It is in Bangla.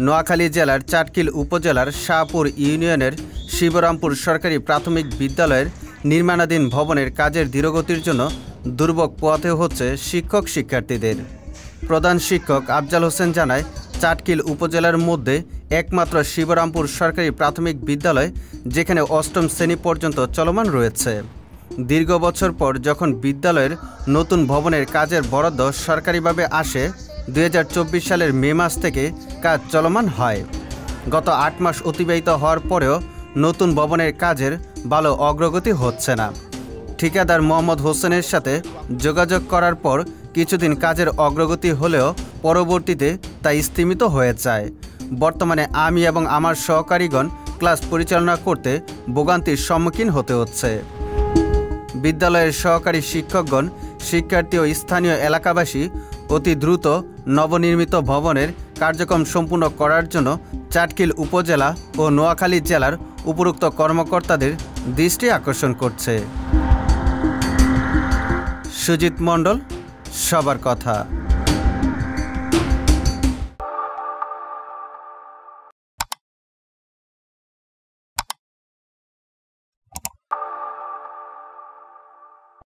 নোয়াখালী জেলার চাটখিল উপজেলার শাহপুর ইউনিয়নের শিবরামপুর সরকারি প্রাথমিক বিদ্যালয়ের নির্মাণাধীন ভবনের কাজের ধীরগতির জন্য দুর্ভোগ পোহাতে হচ্ছে শিক্ষক শিক্ষার্থীদের। প্রধান শিক্ষক আফজাল হোসেন জানায়, চাটখিল উপজেলার মধ্যে একমাত্র শিবরামপুর সরকারি প্রাথমিক বিদ্যালয় যেখানে অষ্টম শ্রেণী পর্যন্ত চলমান রয়েছে। দীর্ঘ বছর পর যখন বিদ্যালয়ের নতুন ভবনের কাজের বরাদ্দ সরকারিভাবে আসে, 2024 সালের মে মাস থেকে কাজ চলমান হয়। গত 8 মাস অতিবাহিত হওয়ার পরেও নতুন ভবনের কাজের ভালো অগ্রগতি হচ্ছে না। ঠিকাদার মোহাম্মদ হোসেনের সাথে যোগাযোগ করার পর কিছুদিন কাজের অগ্রগতি হলেও পরবর্তীতে তা স্থগিত হয়ে যায়। বর্তমানে আমি এবং আমার সহকারীগণ ক্লাস পরিচালনা করতে ভোগান্তির সম্মুখীন হতে হচ্ছে। বিদ্যালয়ের সহকারী শিক্ষকগণ, শিক্ষার্থী ও স্থানীয় এলাকাবাসী অতি দ্রুত নবনির্মিত ভবনের কার্যক্রম সম্পূর্ণ করার জন্য চাটখিল উপজেলা ও নোয়াখালী জেলার উপরোক্ত কর্মকর্তাদের দৃষ্টি আকর্ষণ করছে। সুজিত মণ্ডল, সবার কথা।